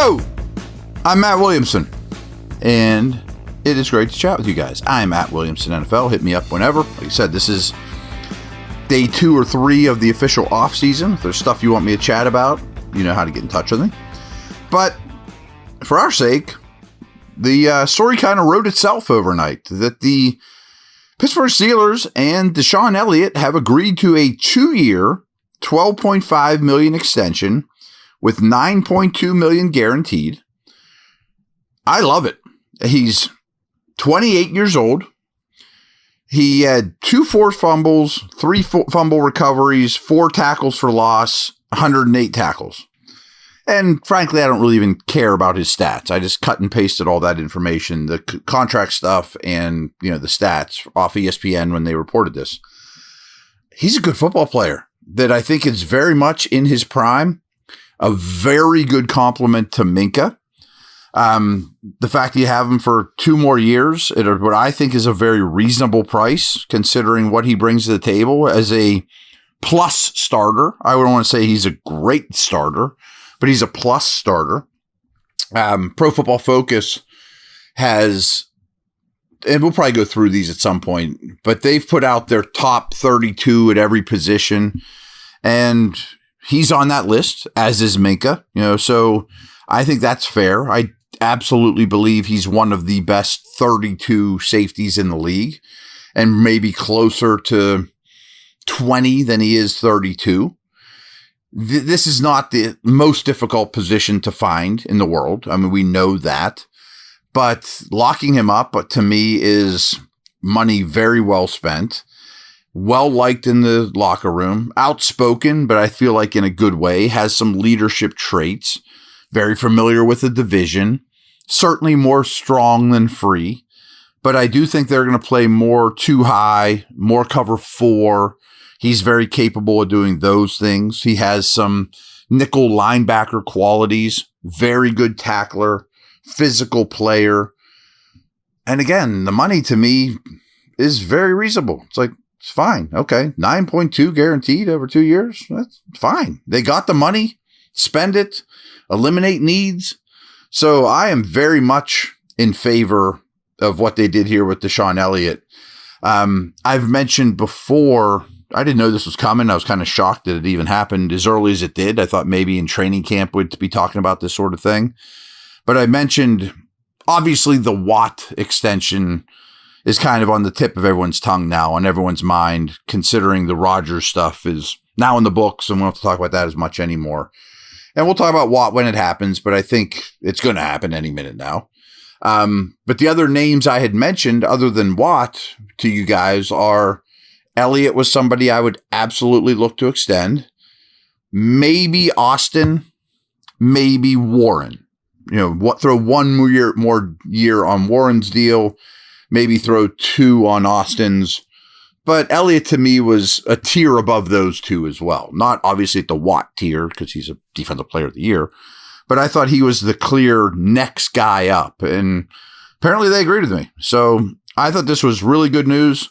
Hello, I'm Matt Williamson, and it is great to chat with you guys. I'm Matt Williamson, NFL. Hit me up whenever. Like I said, this is day 2 or 3 of the official off season. If there's stuff you want me to chat about, you know how to get in touch with me. But for our sake, the story kind of wrote itself overnight that the Pittsburgh Steelers and DeShon Elliott have agreed to a 2-year, $12.5 million extension with $9.2 million guaranteed. I love it. He's 28 years old. He had 2 forced fumbles, 3 fumble recoveries, 4 tackles for loss, 108 tackles. And frankly, I don't really even care about his stats. I just cut and pasted all that information, the contract stuff and, the stats off ESPN when they reported this. He's a good football player that I think is very much in his prime, a very good compliment to Minkah. The fact that you have him for 2 more years at what I think is a very reasonable price, considering what he brings to the table as a plus starter. I wouldn't want to say he's a great starter, but he's a plus starter. Pro Football Focus has, and we'll probably go through these at some point, but they've put out their top 32 at every position, and he's on that list, as is Minkah. So I think that's fair. I absolutely believe he's one of the best 32 safeties in the league, and maybe closer to 20 than he is 32. This is not the most difficult position to find in the world. I mean, we know that. But locking him up, to me, is money very well spent. Well liked in the locker room. Outspoken, but I feel like in a good way. Has some leadership traits. Very familiar with the division. Certainly more strong than free. But I do think they're going to play more 2 high, more cover 4. He's very capable of doing those things. He has some nickel linebacker qualities, very good tackler, physical player. And again, the money to me is very reasonable. It's fine. Okay. 9.2 guaranteed over 2 years. That's fine. They got the money, spend it, eliminate needs. So I am very much in favor of what they did here with DeShon Elliott. I've mentioned before, I didn't know this was coming. I was kind of shocked that it even happened as early as it did. I thought maybe in training camp we'd be talking about this sort of thing. But I mentioned, obviously, the Watt extension is kind of on the tip of everyone's tongue now, on everyone's mind, considering the Rodgers stuff is now in the books, and we don't have to talk about that as much anymore. And we'll talk about Watt when it happens, but I think it's going to happen any minute now. But the other names I had mentioned, other than Watt, to you guys are Elliott was somebody I would absolutely look to extend. Maybe Austin, maybe Warren. Throw 1 more year on Warren's deal, maybe throw 2 on Austin's. But Elliott to me was a tier above those 2 as well. Not obviously at the Watt tier because he's a defensive player of the year, but I thought he was the clear next guy up. And apparently they agreed with me. So I thought this was really good news.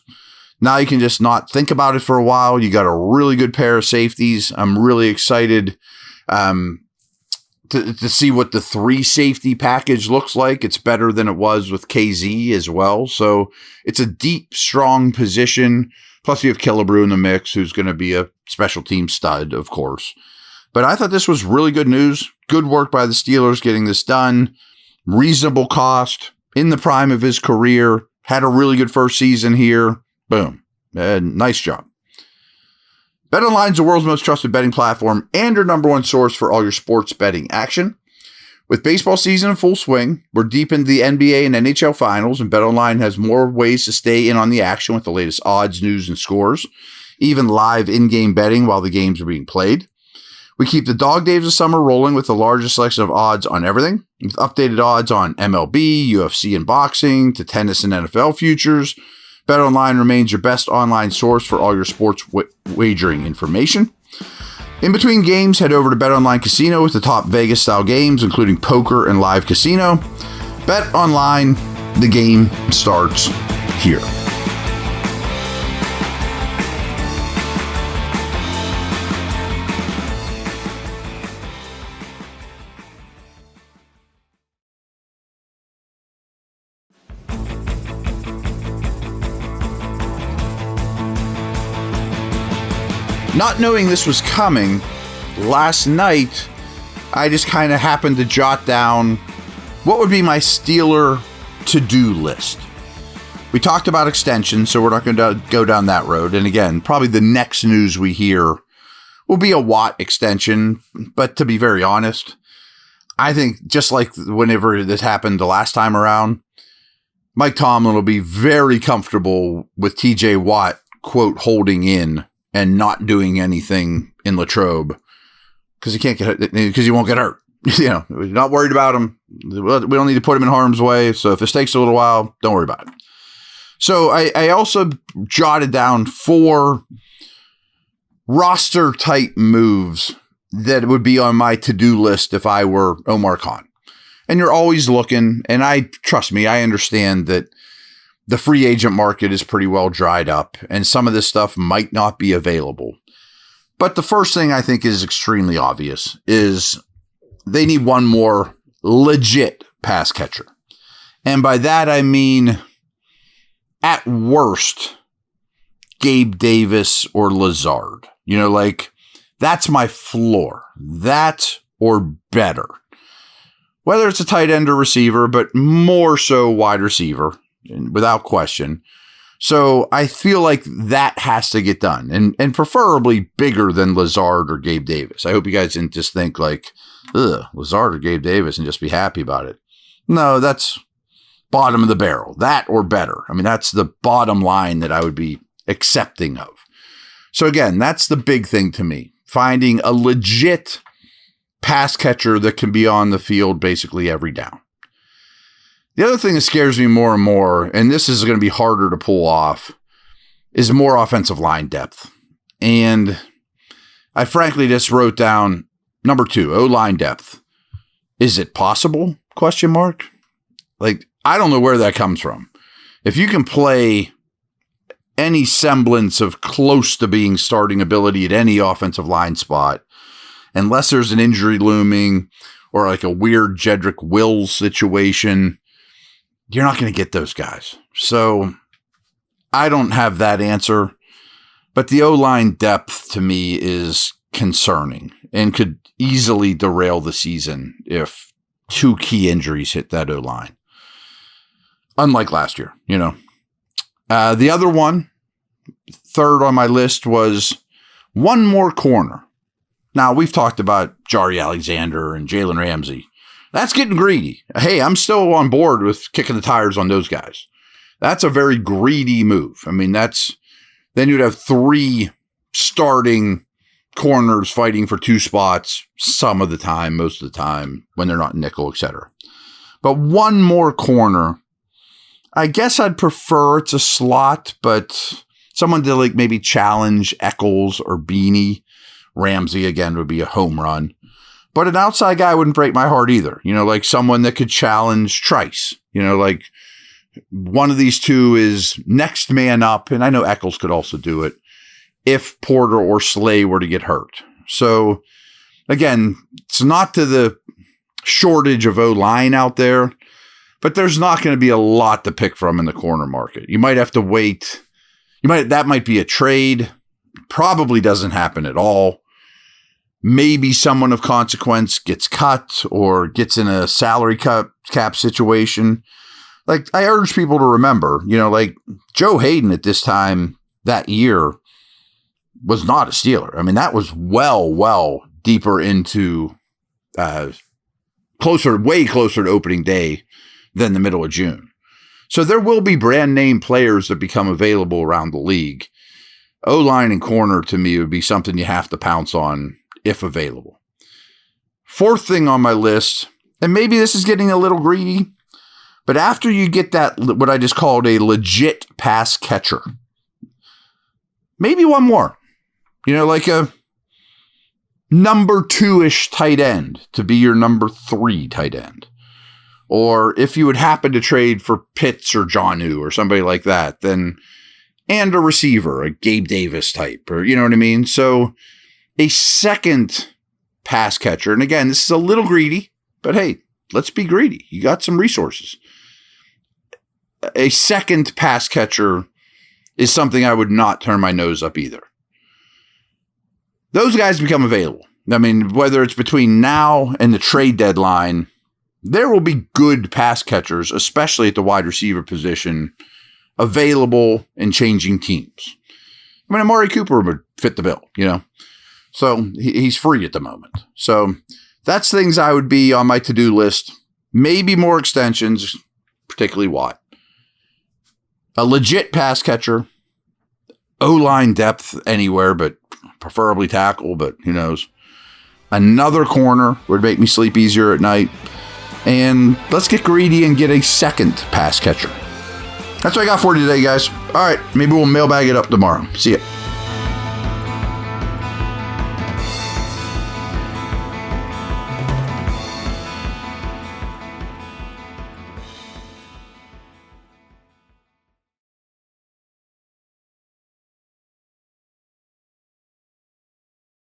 Now you can just not think about it for a while. You got a really good pair of safeties. I'm really excited to see what the 3 safety package looks like. It's better than it was with KZ as well. So it's a deep, strong position. Plus you have Killebrew in the mix, who's going to be a special team stud, of course. But I thought this was really good news. Good work by the Steelers getting this done. Reasonable cost. In the prime of his career. Had a really good first season here. Boom. Nice job. BetOnline is the world's most trusted betting platform and your number 1 source for all your sports betting action. With baseball season in full swing, we're deep into the NBA and NHL finals, and BetOnline has more ways to stay in on the action with the latest odds, news, and scores, even live in-game betting while the games are being played. We keep the dog days of summer rolling with the largest selection of odds on everything, with updated odds on MLB, UFC, and boxing, to tennis and NFL futures. BetOnline remains your best online source for all your sports wagering information. In between games, head over to BetOnline Casino with the top Vegas-style games, including poker and live casino. BetOnline, the game starts here. Not knowing this was coming, last night, I just kind of happened to jot down what would be my Steeler to-do list. We talked about extensions, so we're not going to go down that road. And again, probably the next news we hear will be a Watt extension. But to be very honest, I think just like whenever this happened the last time around, Mike Tomlin will be very comfortable with TJ Watt, quote, holding in and not doing anything in Latrobe because he won't get hurt. We're not worried about him. We don't need to put him in harm's way. So if this takes a little while, don't worry about it. So I also jotted down 4 roster type moves that would be on my to-do list if I were Omar Khan. And you're always looking, and trust me, I understand that the free agent market is pretty well dried up, and some of this stuff might not be available. But the first thing I think is extremely obvious is they need one more legit pass catcher. And by that, I mean, at worst, Gabe Davis or Lazard. That's my floor. That or better. Whether it's a tight end or receiver, but more so wide receiver, without question. So I feel like that has to get done, and preferably bigger than Lazard or Gabe Davis. I hope you guys didn't just think Lazard or Gabe Davis and just be happy about it. No, that's bottom of the barrel. That or better. I mean, that's the bottom line that I would be accepting of. So again, that's the big thing to me. Finding a legit pass catcher that can be on the field basically every down. The other thing that scares me more and more, and this is going to be harder to pull off, is more offensive line depth. And I frankly just wrote down number 2, O-line depth. Is it possible? ? I don't know where that comes from. If you can play any semblance of close to being starting ability at any offensive line spot, unless there's an injury looming or like a weird Jedrick Wills situation, you're not going to get those guys. So I don't have that answer, but the O-line depth to me is concerning and could easily derail the season if 2 key injuries hit that O-line. Unlike last year, The other one, third on my list, was one more corner. Now, we've talked about Jari Alexander and Jalen Ramsey. That's getting greedy. Hey, I'm still on board with kicking the tires on those guys. That's a very greedy move. I mean, then you'd have 3 starting corners fighting for 2 spots some of the time, most of the time, when they're not nickel, etc. But one more corner, I guess I'd prefer it's a slot, but someone to maybe challenge Eccles or Beanie. Ramsey, again, would be a home run. But an outside guy wouldn't break my heart either. Someone that could challenge Trice. One of these 2 is next man up, and I know Eccles could also do it if Porter or Slay were to get hurt. So, again, it's not to the shortage of O-line out there, but there's not going to be a lot to pick from in the corner market. You might have to wait. That might be a trade. Probably doesn't happen at all. Maybe someone of consequence gets cut or gets in a salary cap situation. I urge people to remember, Joe Hayden at this time that year was not a Steeler. I mean, that was well deeper into way closer to opening day than the middle of June. So there will be brand name players that become available around the league. O-line and corner to me would be something you have to pounce on if available. Fourth thing on my list, and maybe this is getting a little greedy, but after you get that, what I just called a legit pass catcher, maybe one more, like a number 2-ish tight end to be your number 3 tight end. Or if you would happen to trade for Pitts or Jonnu or somebody like that, then, and a receiver, a Gabe Davis type, or you know what I mean? So a second pass catcher. And again, this is a little greedy, but hey, let's be greedy. You got some resources. A second pass catcher is something I would not turn my nose up either. those guys become available. I mean, whether it's between now and the trade deadline, there will be good pass catchers, especially at the wide receiver position, available and changing teams. I mean, Amari Cooper would fit the bill, So he's free at the moment. So that's things I would be on my to-do list. Maybe more extensions, particularly Watt. A legit pass catcher. O-line depth anywhere, but preferably tackle, but who knows. Another corner would make me sleep easier at night. And let's get greedy and get a second pass catcher. That's what I got for you today, guys. All right, maybe we'll mailbag it up tomorrow. See ya.